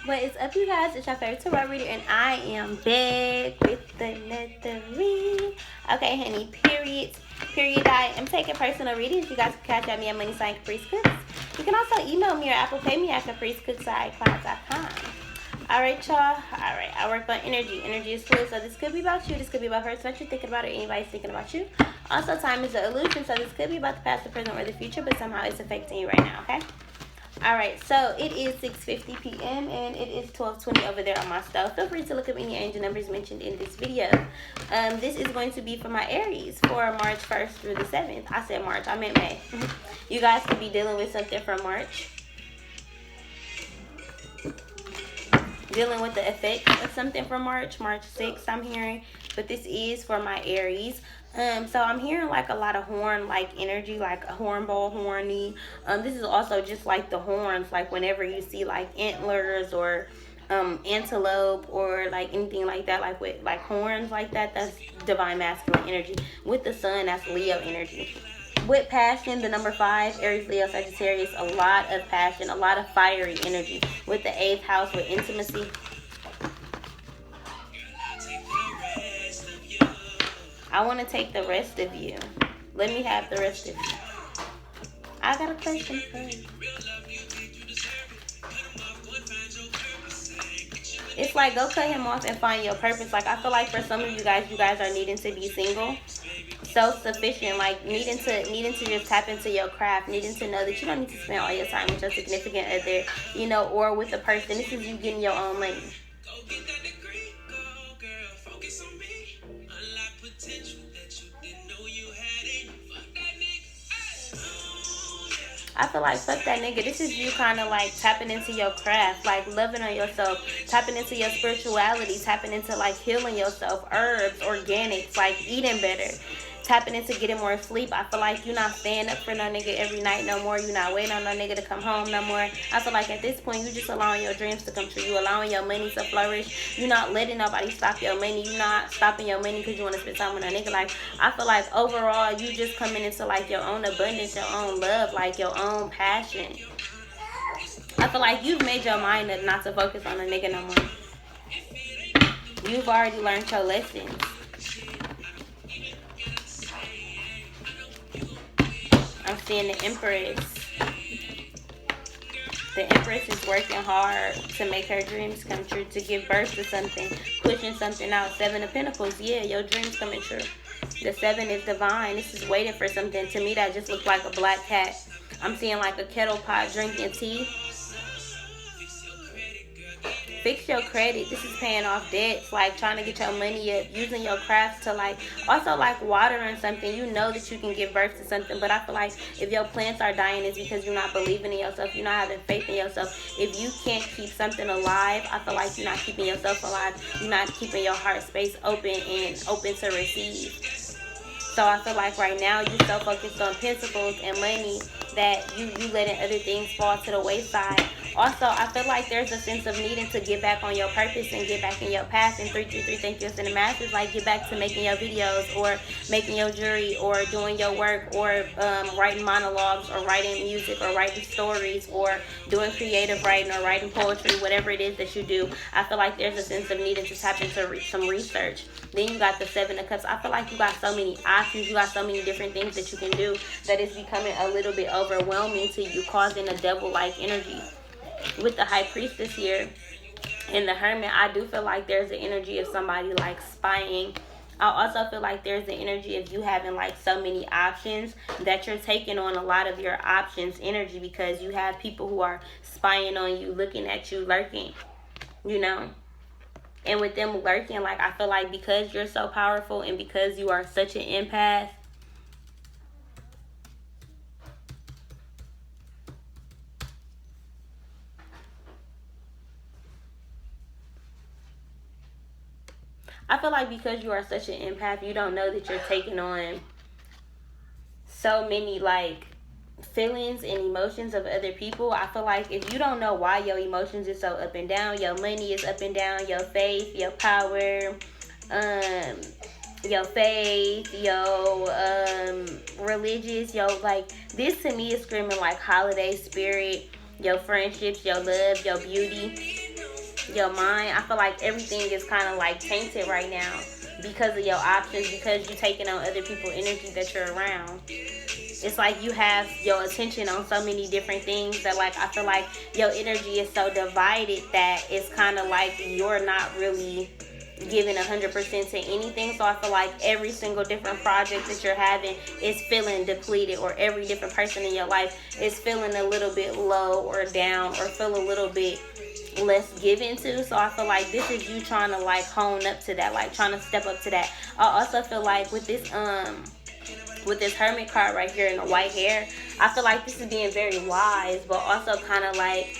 What is up, you guys? It's your favorite tarot reader, and I am back with another read. Okay, honey, period. I am taking personal readings. You guys can catch me at Money Sign Caprice Cooks. You can also email me or Apple Pay me at capricecooks@icloud.com. Alright, y'all. Alright, I work on energy. Energy is fluid, so this could be about you. This could be about her, what you're thinking about, or anybody's thinking about you. Also, time is an illusion, so this could be about the past, the present, or the future, but somehow it's affecting you right now, okay? Alright, so it is 6:50 p.m. and it is 12:20 over there on my stove. Feel free to look up any angel numbers mentioned in this video. This is going to be for my Aries for March 1st through the 7th. I said March, I meant May. You guys could be dealing with something from March. Dealing with the effects of something from March 6th, I'm hearing. But this is for my Aries. So I'm hearing like a lot of horn like energy, like a hornball, horny. This is also just like the horns, like whenever you see like antlers or antelope or like anything like that, like with like horns like that, that's divine masculine energy. With the sun, that's Leo energy. With passion, the number 5, Aries, Leo, Sagittarius, a lot of passion, a lot of fiery energy. With the 8th house, with intimacy. I want to take the rest of you. Let me have the rest of you. I got a question for you. It's like, go cut him off and find your purpose. Like, I feel like for some of you guys are needing to be single. Self-sufficient, like needing to just tap into your craft, needing to know that you don't need to spend all your time with your significant other, you know, or with a person. This is you getting your own money. I feel like fuck that nigga. This is you kind of like tapping into your craft, like loving on yourself, tapping into your spirituality, tapping into like healing yourself, herbs, organics, like eating better, tapping into getting more sleep. I feel like you're not staying up for no nigga every night no more. You're not waiting on no nigga to come home no more. I feel like at this point, you just allowing your dreams to come true. You allowing your money to flourish. You're not letting nobody stop your money. You're not stopping your money because you want to spend time with a nigga. Like, I feel like overall, you just coming into like your own abundance, your own love, like your own passion. I feel like you've made your mind up not to focus on a nigga no more. You've already learned your lessons. I'm seeing the Empress. The Empress is working hard to make her dreams come true, to give birth to something, pushing something out. 7 of Pentacles, yeah, your dreams coming true. The 7 is divine. This is waiting for something. To me, that just looks like a black cat. I'm seeing like a kettle pot drinking tea. Fix your credit. This is paying off debts, like trying to get your money up, using your crafts to like, also like watering something. You know that you can give birth to something, but I feel like if your plants are dying, it's because you're not believing in yourself. You're not having faith in yourself. If you can't keep something alive, I feel like you're not keeping yourself alive. You're not keeping your heart space open and open to receive. So I feel like right now you're so focused on pentacles and money that you letting other things fall to the wayside. Also, I feel like there's a sense of needing to get back on your purpose and get back in your path. And 333, thank you, in the masses, like get back to making your videos or making your jewelry or doing your work or writing monologues or writing music or writing stories or doing creative writing or writing poetry, whatever it is that you do. I feel like there's a sense of needing to tap into some research. Then you got the 7 of Cups. I feel like you got so many options. You got so many different things that you can do that it's becoming a little bit overwhelming to you, causing a devil-like energy. With the High Priestess here and the Hermit, I do feel like there's the energy of somebody like spying. I also feel like there's the energy of you having like so many options that you're taking on a lot of your options energy because you have people who are spying on you, looking at you, lurking, you know. And with them lurking, like I feel like because you're so powerful and because you are such an empath, I feel like because you are such an empath, you don't know that you're taking on so many like feelings and emotions of other people. I feel like if you don't know why your emotions is so up and down, your money is up and down, your faith, your power, your faith, your religious, your like, this to me is screaming like holiday spirit, your friendships, your love, your beauty. your mind. I feel like everything is kind of like tainted right now because of your options, because you taking on other people's energy that you're around. It's like you have your attention on so many different things that, like, I feel like your energy is so divided that it's kind of like you're not really giving 100% to anything. So I feel like every single different project that you're having is feeling depleted, or every different person in your life is feeling a little bit low or down, or feel a little bit less given to. So I feel like this is you trying to like hone up to that, like trying to step up to that. I also feel like with this Hermit card right here in the white hair, I feel like this is being very wise, but also kind of like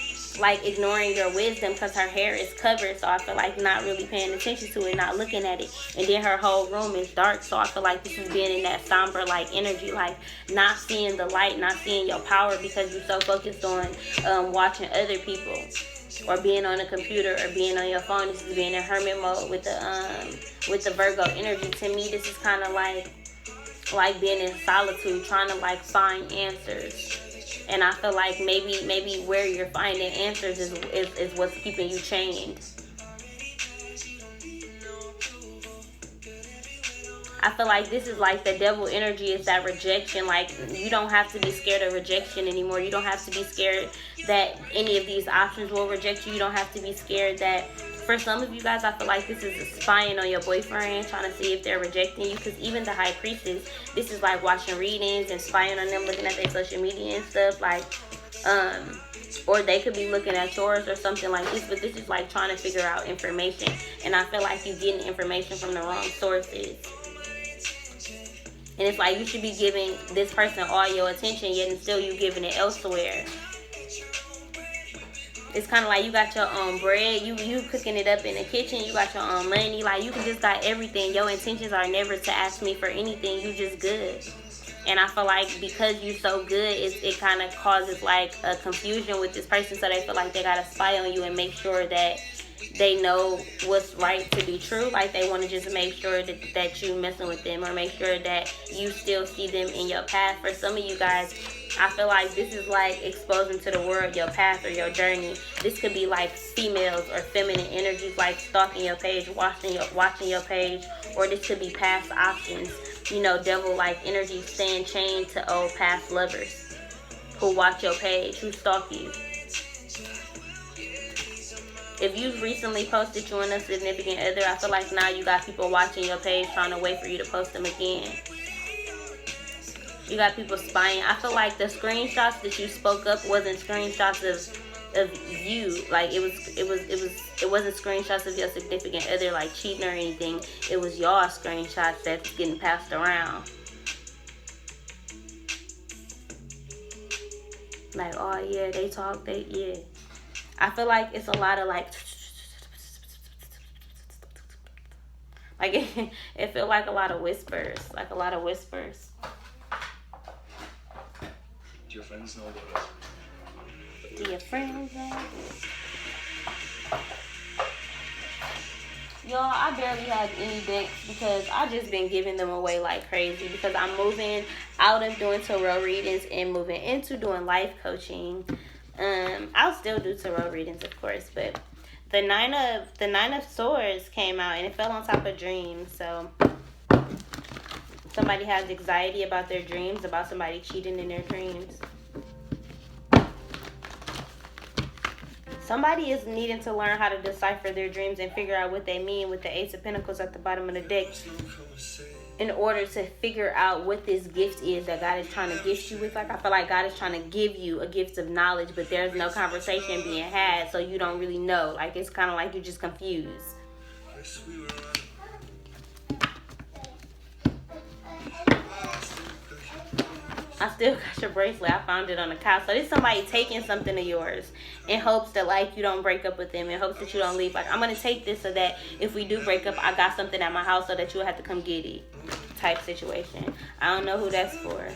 ignoring your wisdom, because her hair is covered. So I feel like not really paying attention to it, not looking at it. And then her whole room is dark. So I feel like this is being in that somber like energy, like not seeing the light, not seeing your power, because you're so focused on watching other people, or being on a computer, or being on your phone. This is being in hermit mode with the Virgo energy. To me, this is kind of like being in solitude, trying to like find answers. And I feel like maybe where you're finding answers is what's keeping you chained. I feel like this is like the devil energy, is that rejection. Like, you don't have to be scared of rejection anymore. You don't have to be scared that any of these options will reject you. You don't have to be scared that, for some of you guys, I feel like this is spying on your boyfriend, trying to see if they're rejecting you. Because even the High Priestess, this is like watching readings and spying on them, looking at their social media and stuff. Like, or they could be looking at yours or something like this. But this is like trying to figure out information. And I feel like you're getting information from the wrong sources. And it's like you should be giving this person all your attention, yet and still you giving it elsewhere. It's kind of like you got your own bread, you cooking it up in the kitchen, you got your own money, like you can just got everything. Your intentions are never to ask me for anything, you just good. And I feel like because you so good, it kind of causes like a confusion with this person, so they feel like they gotta spy on you and make sure that they know what's right to be true. Like they want to just make sure that you messing with them, or make sure that you still see them in your path. For some of you guys, I feel like this is like exposing to the world your path or your journey. This could be like females or feminine energies, like stalking your page, watching your page, or this could be past options. You know, devil-like energy, staying chained to old past lovers who watch your page, who stalk you. If you've recently posted you and a significant other, I feel like now you got people watching your page, trying to wait for you to post them again. You got people spying. I feel like the screenshots that you spoke up wasn't screenshots of you. Like it wasn't screenshots of your significant other like cheating or anything. It was y'all screenshots that's getting passed around. Like, oh yeah, they talk, yeah. I feel like it's a lot of like it feel like a lot of whispers, Do your friends know about us? Do your friends know? Y'all, I barely have any decks because I just been giving them away like crazy, because I'm moving out of doing tarot readings and moving into doing life coaching. I'll still do tarot readings, of course, but the nine of swords came out and it fell on top of dreams. So somebody has anxiety about their dreams, about somebody cheating in their dreams. Somebody is needing to learn how to decipher their dreams and figure out what they mean with the Ace of Pentacles at the bottom of the deck, in order to figure out what this gift is that God is trying to gift you with. Like, I feel like God is trying to give you a gift of knowledge, but there's no conversation being had, so you don't really know. Like, it's kind of like you're just confused. I still got your bracelet. I found it on the couch. So this is somebody taking something of yours in hopes that like you don't break up with them, in hopes that you don't leave. Like, I'm going to take this so that if we do break up, I got something at my house so that you'll have to come get it type situation. I don't know who that's for.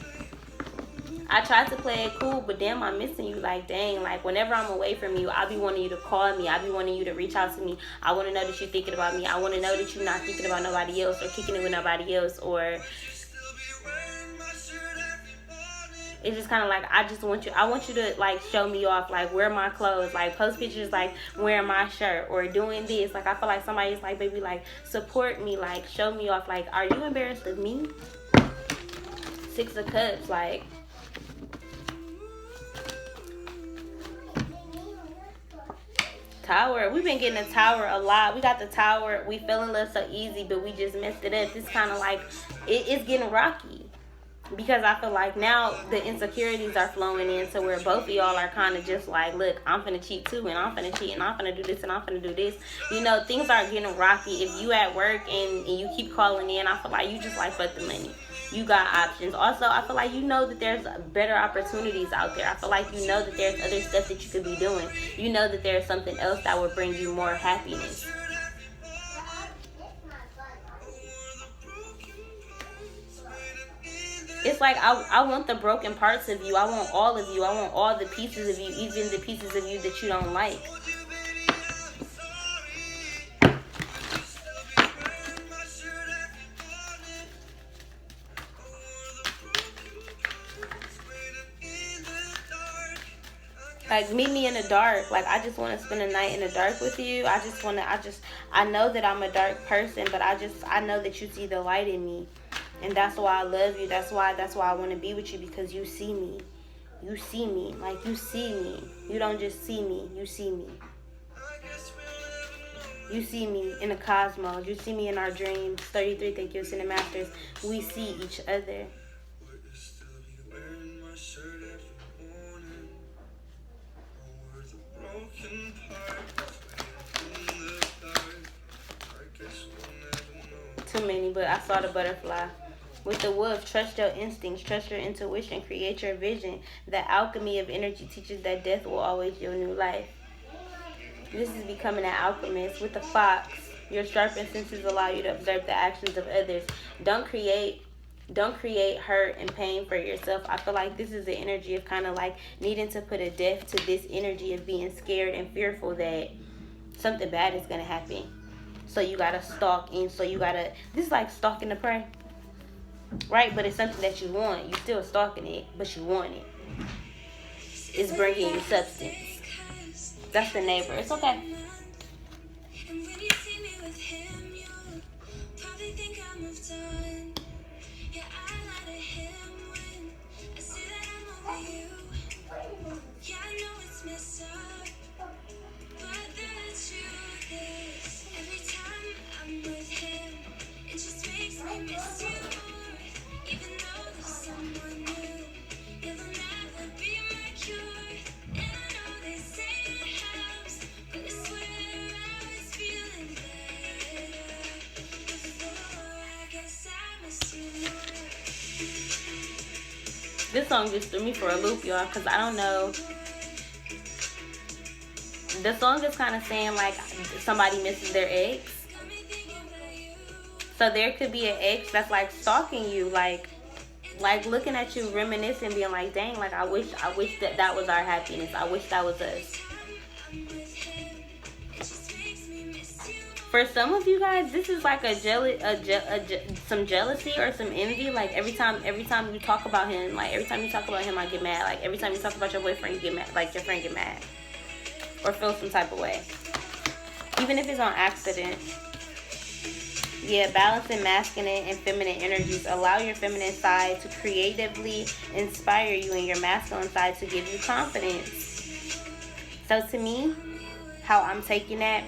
I tried to play it cool, but damn, I'm missing you. Like, dang, like whenever I'm away from you, I'll be wanting you to call me. I'll be wanting you to reach out to me. I want to know that you're thinking about me. I want to know that you're not thinking about nobody else or kicking it with nobody else, or It's just kind of like, I want you to like show me off, like wear my clothes, like post pictures like wearing my shirt or doing this. Like I feel like somebody's like, baby, like support me, like show me off. Like, are you embarrassed of me? 6 of Cups, like Tower. We've been getting the Tower a lot. We got the Tower. We fell in love so easy, but we just messed it up. It's kind of like it's getting rocky. Because I feel like now the insecurities are flowing in to where both of y'all are kind of just like, look, I'm finna cheat too, and I'm finna cheat, and I'm finna do this, and I'm finna do this. You know, things are getting rocky. If you at work and you keep calling in, I feel like you just like, fuck the money. You got options. Also, I feel like you know that there's better opportunities out there. I feel like you know that there's other stuff that you could be doing. You know that there's something else that would bring you more happiness. It's like I want the broken parts of you. I want all of you. I want all the pieces of you, even the pieces of you that you don't like. Like, meet me in the dark. Like, I just want to spend a night in the dark with you. I know that I'm a dark person, but I know that you see the light in me. And that's why I love you. That's why I want to be with you, because you see me. You see me. Like, you see me. You don't just see me. You see me. You see me in the cosmos. You see me in our dreams. 33, thank you, Cinemasters. We see each other. Too many, but I saw the butterfly. With the wolf, trust your instincts, trust your intuition, create your vision. The alchemy of energy teaches that death will always yield new life. This is becoming an alchemist. With the fox, your sharpened senses allow you to observe the actions of others. Don't create hurt and pain for yourself. I feel like this is the energy of kind of like needing to put a death to this energy of being scared and fearful that something bad is going to happen. So you got to stalk, and so you got to, this is like stalking the prey. Right? But it's something that you want. You're still stalking it, but you want it. It's bringing you substance. That's the neighbor. It's okay. This song just threw me for a loop, y'all, because I don't know. The song is kind of saying like somebody misses their ex. So there could be an ex that's like stalking you, like looking at you, reminiscing, being like, dang, like I wish that was our happiness. I wish that was us. For some of you guys, this is like some jealousy or some envy. Like every time you talk about him, like every time you talk about him, I get mad. Like every time you talk about your boyfriend, you get mad. Like your friend get mad or feel some type of way, even if it's on accident. Yeah, balancing masculine and feminine energies. Allow your feminine side to creatively inspire you and your masculine side to give you confidence. So to me, how I'm taking that,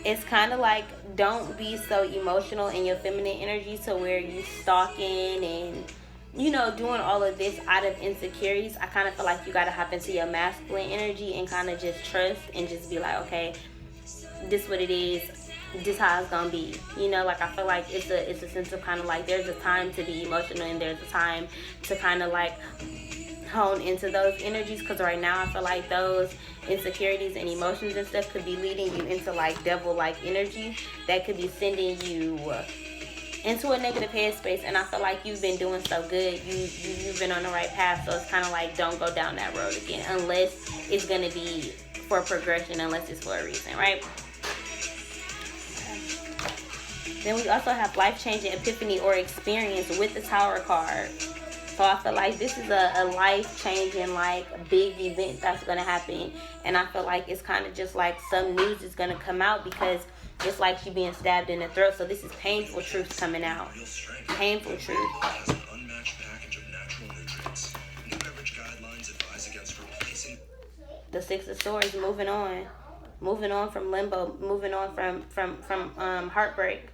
it's kind of like, don't be so emotional in your feminine energy to where you stalking and, you know, doing all of this out of insecurities. I kind of feel like you got to hop into your masculine energy and kind of just trust and just be like, okay, this what it is. This how it's gonna be. You know, like I feel like it's a sense of kind of like there's a time to be emotional and there's a time to kind of like hone into those energies, because right now I feel like those insecurities and emotions and stuff could be leading you into like devil like energy that could be sending you into a negative headspace. And I feel like you've been doing so good, you've been on the right path, so it's kind of like don't go down that road again unless it's gonna be for progression, unless it's for a reason, right? Then we also have life-changing epiphany or experience with the Tower card. So I feel like this is a life-changing, like, big event that's going to happen. And I feel like it's kind of just like some news is going to come out because it's like she being stabbed in the throat. So this is painful truth coming out. Painful truth. The Six of Swords, moving on from limbo, moving on from heartbreak,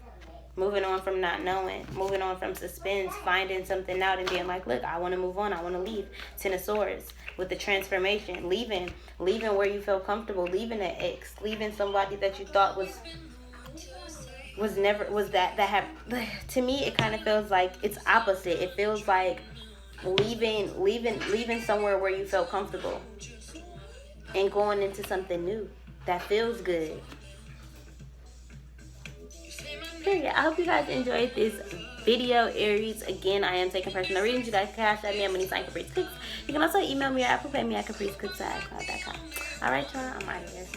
moving on from not knowing, moving on from suspense, finding something out and being like, look, I want to move on, I want to leave. Ten of Swords with the transformation, leaving where you feel comfortable, leaving an ex, leaving somebody that you thought was that have. To me, it kind of feels like it's opposite. It feels like leaving somewhere where you felt comfortable and going into something new that feels good. Period. I hope you guys enjoyed this video, Aries. Again, I am taking personal readings. You guys can cash at me. I'm going to sign Caprice Cooks. You can also email me or Apple Pay me at capricecooks@icloud.com. Alright, y'all. I'm out of here.